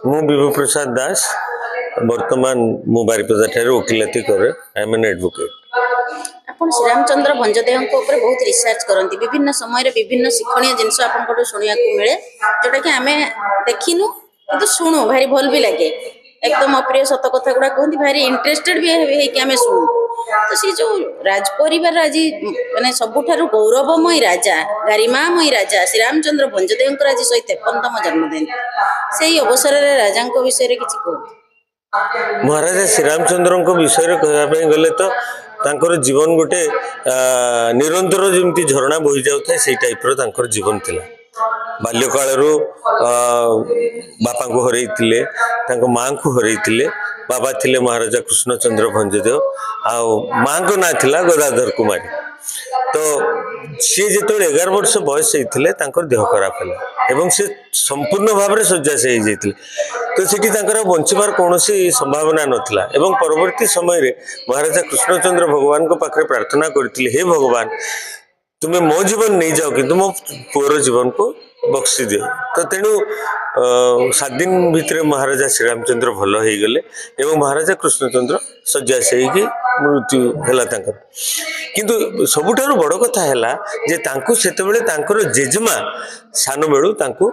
मु विभु प्रसाद दास वर्तमान मु बारिपदा ठारे वकिलाती करे आई एम एन एडवोकेट। आपण श्रीरामचंद्र भंजदेव ऊपर बहुत रिसर्च करती विभिन्न समय विभिन्न शिक्षणीय जिनस आपन शुणा मिले जोटा कि आम देखिनु कि शुणु भारी भल भी लगे एकदम अप्रिय सत कथा गुड़ा कहते भारी इंटरेस्टेड भी आम शुणु। तो सी जो राज परिवार आज माने सबुठारु गौरवमय राजा गरिमामय राजा श्रीरामचंद्र भंजदेव आज 153तम जन्मदिन से अवसर में राजा विषय किसी कहते। महाराजा श्रीरामचंद्र विषय कहवाई गले तो तांकर जीवन गोटे निरंतर जमी झरणा बोही जाए से टाइप जीवन थिला। बाल्यकालू बापा को हरई माँ को हरई बाबा थिले महाराजा कृष्णचंद्र भंजदेव आ माँ को ना थिला गदाधर कुमारी। तो सी जो 11 वर्ष बयस होते देह खराब है एवं से संपूर्ण भाव में शଯ୍ୟା से होते तो सीठी बंचबार कौन संभावना नथिला एवं परवर्ती समय रे महाराजा कृष्णचंद्र भगवान को पाखे प्रार्थना करथिले हे भगवान तुम्हें मो जीवन नहीं जाओ कि मो पुअर जीवन को बख्शी दियो। तो तेणु 7 दिन भितर महाराजा श्रीरामचंद्र भल हो गले एवं महाराजा कृष्णचंद्र शଯ୍ୟା से मृत्यु है। किंतु सबुठारु बड़ कथा है जे तांकु सेतेबेले तांकर जेजमा सान बेलू तांकु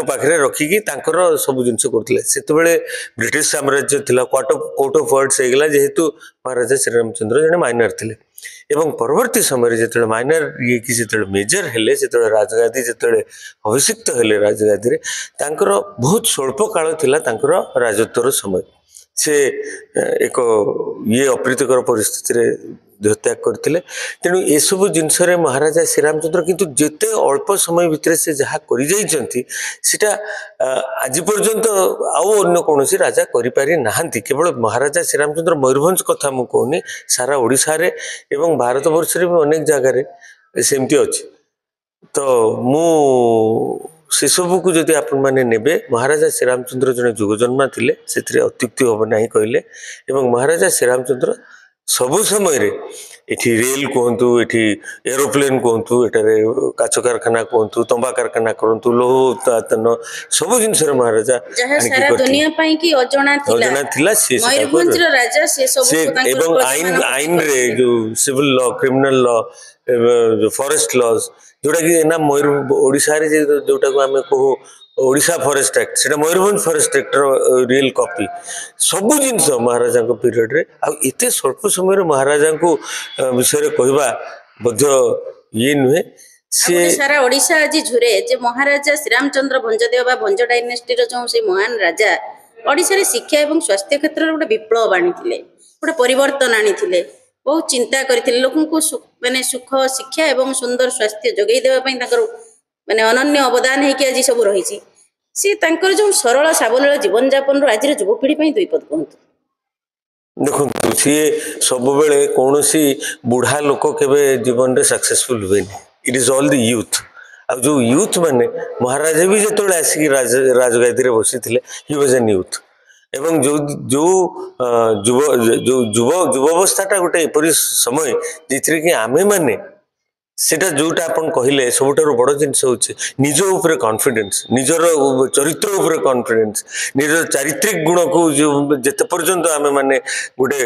पाखे रखिकी सब जिनस करते से ब्रिटिश साम्राज्य थिला कोर्ट ऑफ वर्ड्स होगा जेहेतु महाराजा श्रीरामचंद्र जने माइनर थिले एवं परवर्ती समय जो माइनर ये कि जो मेजर हेले जो राजगादी जो अभिषिक्त हेले राजगादी बहुत स्वल्प काल थिला राजत्वर समय से एक ये अप्रीतिकर परिस्थिति रे देहत्याग करते। तेणु ये सब जिनस महाराजा श्रीरामचंद्र किंतु जिते अल्प समय भितर से जहाँ करा आज पर्यंत आउ अन्य कौन राजा करि नाहांती। केवल महाराजा श्रीरामचंद्र मयूरभंज कथा मु कहूनी सारा ओडिशा रे एवं भारत वर्ष रे भी अनेक जगह सेमती अच्छी। तो मु से सबू को जदि आपण मैंने नेबे महाराजा श्रीरामचंद्र जड़े जुगजन्मा थिले से अत्युक्ति हम ना कहले एवं महाराजा श्रीरामचंद्र सबु समय रे एठी रेल कहतु एठी एरोप्लेन कहतु एटारे काच कारखाना कहतु तंबा कारखाना करतु लोह उत्पादन सब जिनस महाराजा सारा दुनिया पाई की अजଣା थिला से मयूरभंज राजा से सब एवं आईन रे जो सिविल लॉ क्रिमिनल लॉ जो फॉरेस्ट लॉज जोटा कि ना मयूर ओडिशा रे जोटा को आमे कहू ओडिशा फॉरेस्ट एक्ट से Mayurbhanj forest act real copy सबू जिनस महाराजा पीरियड रे आ एते स्वल्प समय महाराजा को विषय कहवा बध्य ये नुहे से सारा ओडिशा आज झुरे जे महाराजा श्रीरामचंद्र भंजदेव बा भंज डायनेस्टी रो जो से महान राजा ओडिशा रे शिक्षा एवं स्वास्थ्य क्षेत्र रे गोटे विप्लव आनीथिले गोटे परिवर्तन आनीथिले बहुत चिंता करथिले लोकन को माने सुख शिक्षा एवं सुंदर स्वास्थ्य जोगई देबा पई ताकर माने अनन्य अवदान है कि आज सब रही सी तांकर जो सरल सावलील जीवन यापन आज युवपीढ़ी दुई पद कहतु देखो सी सब बेले कौन सी बुढ़ा लोक केवे जीवन रे सक्सेसफुल हुए it is all the youth आ जो यूथ माने महाराजा भी जो आसिक राजगादी रे बसी थे ही वाज एन यूथ एवं जो जो युवावस्थाटा गोटे एपरी समय जे कि आमे माने सेटा जोटा अपन कहले सबुठारु बड़ जिनस होचे निज ऊपर कॉन्फिडेंस निजर चरित्र ऊपर कॉन्फिडेंस निजर चारित्रिक गुण को जो जेते पर्यंत आमे माने गोटे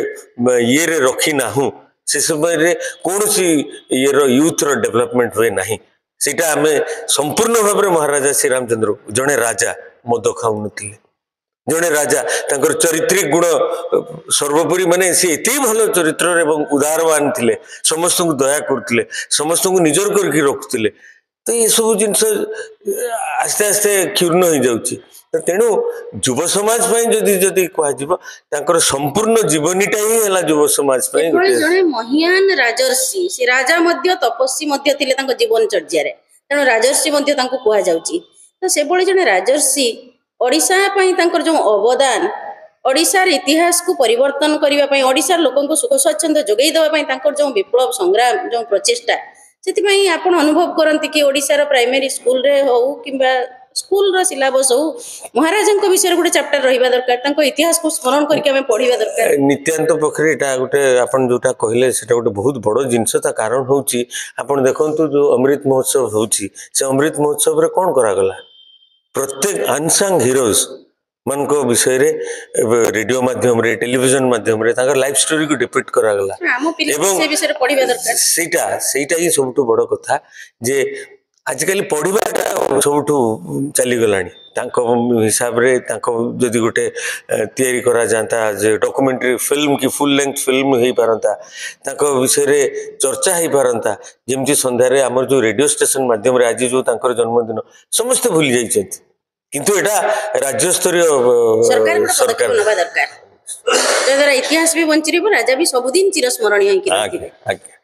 ये रे रखी नाहु से समय रे कौन सी ये रो यूथ रो डेवलपमेंट हुए नाही सेटा आमे संपूर्ण भाव में महाराजा श्रीरामचंद्र जड़े राजा मद खाऊ नथिले जड़े राजा तांकर चारित्रिक गुण सर्वोपरि माने सी एते भल चरित्र एवं उदारवान थिले समस्त को दया करथिले समस्त को निजर करके रखुथिले। तो ये सब जिनस आस्ते आस्ते क्षुर्ण हो जाउची। तेणु युव समाज जदि जदि कह संपूर्ण जीवनीटा ही है युव समाज जड़े महियान राजर्षि से राजा मध्य तपस्वी मध्य थिले तांको जीवन चर्या रे तेणु राजर्षि मध्य तांको कुहा जाउची। तो से बळे जड़े राजर्षि ओडिशा पई तांकर जो अवदान ओडिशार इतिहास को परिवर्तन करिवा पई ओडिशार लोकन को सुख स्वच्छंद जोगई देबा पई तांकर जो विप्लव संग्राम जो प्रचेष्टा सेति पई आपण अनुभव करंती कि ओडिशार प्राइमरी स्कूल रे हो किबा स्कूल रो सिलेबस हो महाराजन विषय गोटे चैप्टर रहिबा दरकार तांको इतिहास को स्मरण करके हमें पढ़िबा दरकार। नित्यांत पखरे एटा गोटे आपण जोटा कहले सेटा गोटे बहुत बड़ जिंस ता कारण होउची आपण देखंतु जो अमृत महोत्सव होउची से अमृत महोत्सव रे कोन करा गला प्रत्येक अनसंग हिरोज मन को विषय रे रेडियो माध्यम रे टेलीविजन माध्यम रे ताकर लाइफ स्टोरी को डिपिक्ट करा गला आम पिला एवं से विषय पढ़िबा दरकार ସେଇଟା ହିଁ ସବୁଠୁ ବଡ଼ କଥା ଯେ ଆଜିକାଲି ପଢ଼ିବାଟା ସବୁଠୁ ଚାଲିଗଲାଣି ତାଙ୍କ ହିସାବରେ ତାଙ୍କ ଯଦି ଗୋଟେ ତିଆରି କରାଯାଆନ୍ତା ଯେ ଡକୁମେଣ୍ଟାରୀ ଫିଲ୍ମ କି ଫୁଲ୍ ଲେନ୍ଥ ଫିଲ୍ମ ହେଇପାରନ୍ତା ତାଙ୍କ ବିଷୟରେ ଚର୍ଚ୍ଚା ହେଇପାରନ୍ତା ଯେମିତି ସନ୍ଧ୍ୟାରେ ଆମର ଯେଉଁ ରେଡ଼ିଓ ଷ୍ଟେସନ ମାଧ୍ୟମରେ ଆଜି ଯେଉଁ ତାଙ୍କର ଜନ୍ମଦିନ ସମସ୍ତେ ଭୁଲି ଯାଇଛନ୍ତି କିନ୍ତୁ ଏଇଟା ରାଜ୍ୟସ୍ତରୀୟ सरकार को पदक्षेप ସରକାର नबा दरकार जद्वारा इतिहास भी बंची रहिबो राजा भी सबुदिन चिरस्मरणीय होइकि ଆଜ୍ଞା रहिबे ଆଜ୍ଞା